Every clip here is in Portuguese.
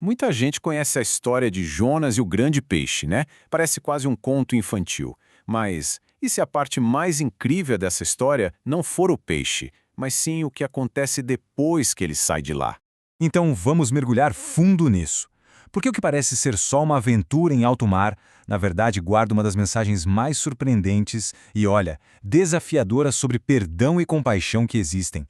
Muita gente conhece a história de Jonas e o grande peixe, né? Parece quase um conto infantil. Mas e se a parte mais incrível dessa história não for o peixe, mas sim o que acontece depois que ele sai de lá? Então vamos mergulhar fundo nisso. Porque o que parece ser só uma aventura em alto mar, na verdade guarda uma das mensagens mais surpreendentes e, olha, desafiadoras sobre perdão e compaixão que existem.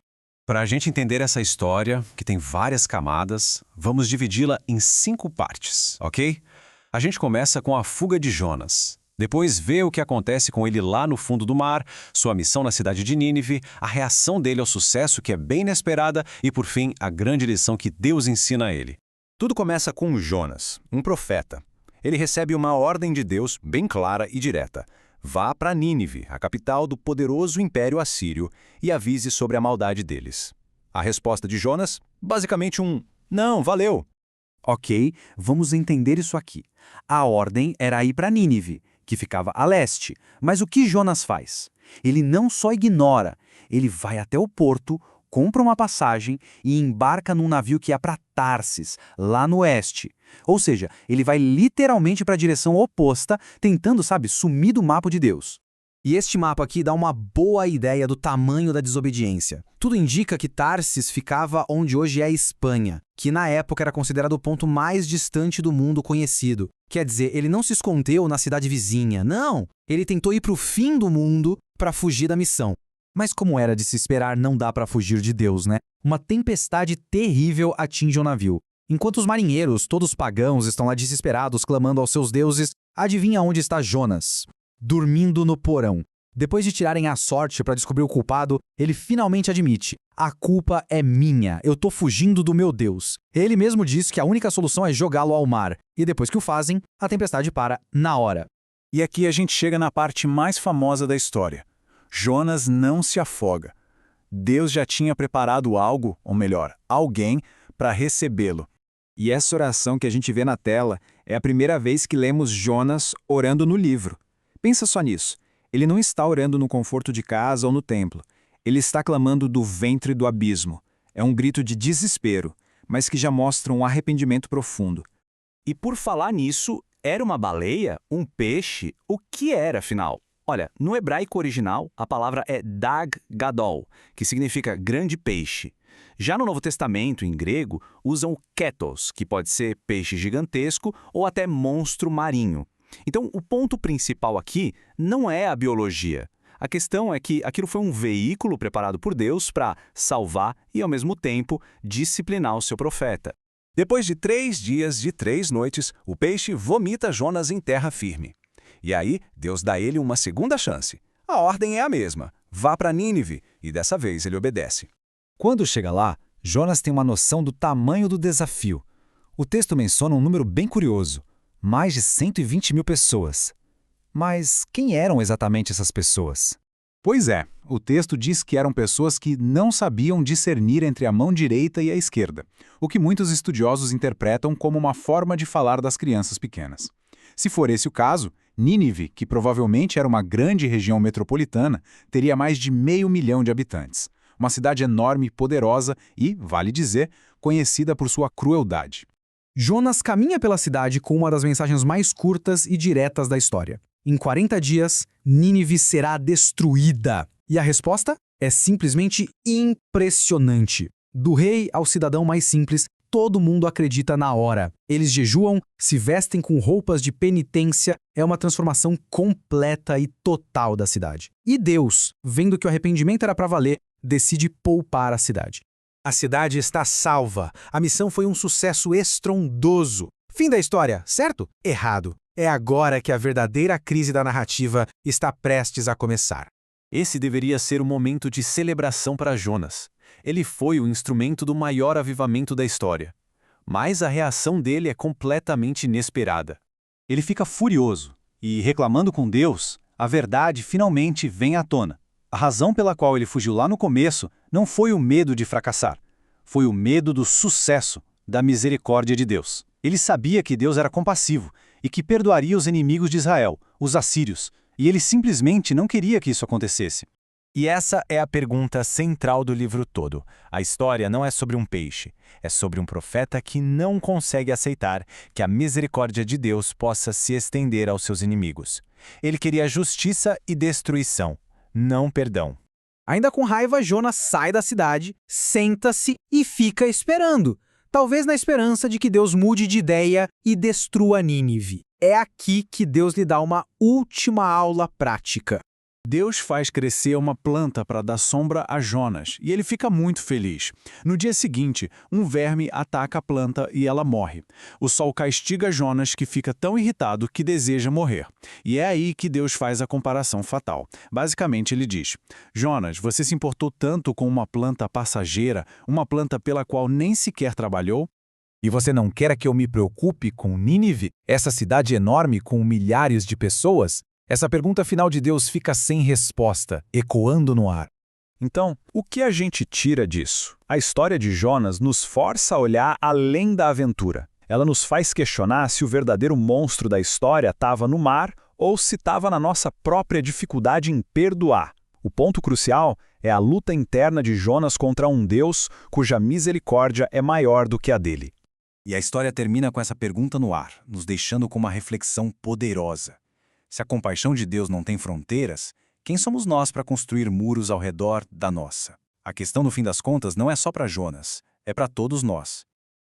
Para a gente entender essa história, que tem várias camadas, vamos dividi-la em 5 partes, ok? A gente começa com a fuga de Jonas. Depois vê o que acontece com ele lá no fundo do mar, sua missão na cidade de Nínive, a reação dele ao sucesso que é bem inesperada e, por fim, a grande lição que Deus ensina a ele. Tudo começa com Jonas, um profeta. Ele recebe uma ordem de Deus bem clara e direta. Vá para Nínive, a capital do poderoso Império Assírio, e avise sobre a maldade deles. A resposta de Jonas? Basicamente um não, valeu. Ok, vamos entender isso aqui. A ordem era ir para Nínive, que ficava a leste. Mas o que Jonas faz? Ele não só ignora, ele vai até o porto, compra uma passagem e embarca num navio que ia para Tarsis, lá no oeste. Ou seja, ele vai literalmente para a direção oposta, tentando, sumir do mapa de Deus. E este mapa aqui dá uma boa ideia do tamanho da desobediência. Tudo indica que Tarsis ficava onde hoje é a Espanha, que na época era considerado o ponto mais distante do mundo conhecido. Quer dizer, ele não se escondeu na cidade vizinha, não! Ele tentou ir para o fim do mundo para fugir da missão. Mas como era de se esperar, não dá para fugir de Deus, né? Uma tempestade terrível atinge o navio. Enquanto os marinheiros, todos pagãos, estão lá desesperados clamando aos seus deuses, adivinha onde está Jonas? Dormindo no porão. Depois de tirarem a sorte para descobrir o culpado, ele finalmente admite: a culpa é minha, eu tô fugindo do meu Deus. Ele mesmo diz que a única solução é jogá-lo ao mar, e depois que o fazem, a tempestade para na hora. E aqui a gente chega na parte mais famosa da história. Jonas não se afoga. Deus já tinha preparado algo, ou melhor, alguém, para recebê-lo. E essa oração que a gente vê na tela é a primeira vez que lemos Jonas orando no livro. Pensa só nisso. Ele não está orando no conforto de casa ou no templo. Ele está clamando do ventre do abismo. É um grito de desespero, mas que já mostra um arrependimento profundo. E por falar nisso, era uma baleia? Um peixe? O que era, afinal? Olha, no hebraico original, a palavra é dag gadol, que significa grande peixe. Já no Novo Testamento, em grego, usam ketos, que pode ser peixe gigantesco ou até monstro marinho. Então, o ponto principal aqui não é a biologia. A questão é que aquilo foi um veículo preparado por Deus para salvar e, ao mesmo tempo, disciplinar o seu profeta. Depois de 3 dias e 3 noites, o peixe vomita Jonas em terra firme. E aí, Deus dá a ele uma segunda chance. A ordem é a mesma. Vá para Nínive, e dessa vez ele obedece. Quando chega lá, Jonas tem uma noção do tamanho do desafio. O texto menciona um número bem curioso: mais de 120 mil pessoas. Mas quem eram exatamente essas pessoas? Pois é, o texto diz que eram pessoas que não sabiam discernir entre a mão direita e a esquerda, o que muitos estudiosos interpretam como uma forma de falar das crianças pequenas. Se for esse o caso, Nínive, que provavelmente era uma grande região metropolitana, teria mais de 500 mil de habitantes. Uma cidade enorme, poderosa e, vale dizer, conhecida por sua crueldade. Jonas caminha pela cidade com uma das mensagens mais curtas e diretas da história. Em 40 dias, Nínive será destruída. E a resposta é simplesmente impressionante. Do rei ao cidadão mais simples, todo mundo acredita na hora. Eles jejuam, se vestem com roupas de penitência, é uma transformação completa e total da cidade. E Deus, vendo que o arrependimento era para valer, decide poupar a cidade. A cidade está salva. A missão foi um sucesso estrondoso. Fim da história, certo? Errado. É agora que a verdadeira crise da narrativa está prestes a começar. Esse deveria ser o momento de celebração para Jonas. Ele foi o instrumento do maior avivamento da história. Mas a reação dele é completamente inesperada. Ele fica furioso e, reclamando com Deus, a verdade finalmente vem à tona. A razão pela qual ele fugiu lá no começo não foi o medo de fracassar. Foi o medo do sucesso, da misericórdia de Deus. Ele sabia que Deus era compassivo e que perdoaria os inimigos de Israel, os assírios, e ele simplesmente não queria que isso acontecesse. E essa é a pergunta central do livro todo. A história não é sobre um peixe, é sobre um profeta que não consegue aceitar que a misericórdia de Deus possa se estender aos seus inimigos. Ele queria justiça e destruição, não perdão. Ainda com raiva, Jonas sai da cidade, senta-se e fica esperando. Talvez na esperança de que Deus mude de ideia e destrua Nínive. É aqui que Deus lhe dá uma última aula prática. Deus faz crescer uma planta para dar sombra a Jonas, e ele fica muito feliz. No dia seguinte, um verme ataca a planta e ela morre. O sol castiga Jonas, que fica tão irritado que deseja morrer. E é aí que Deus faz a comparação fatal. Basicamente, ele diz: Jonas, você se importou tanto com uma planta passageira, uma planta pela qual nem sequer trabalhou? E você não quer que eu me preocupe com Nínive, essa cidade enorme com milhares de pessoas? Essa pergunta final de Deus fica sem resposta, ecoando no ar. Então, o que a gente tira disso? A história de Jonas nos força a olhar além da aventura. Ela nos faz questionar se o verdadeiro monstro da história estava no mar ou se estava na nossa própria dificuldade em perdoar. O ponto crucial é a luta interna de Jonas contra um Deus cuja misericórdia é maior do que a dele. E a história termina com essa pergunta no ar, nos deixando com uma reflexão poderosa. Se a compaixão de Deus não tem fronteiras, quem somos nós para construir muros ao redor da nossa? A questão, no fim das contas, não é só para Jonas, é para todos nós.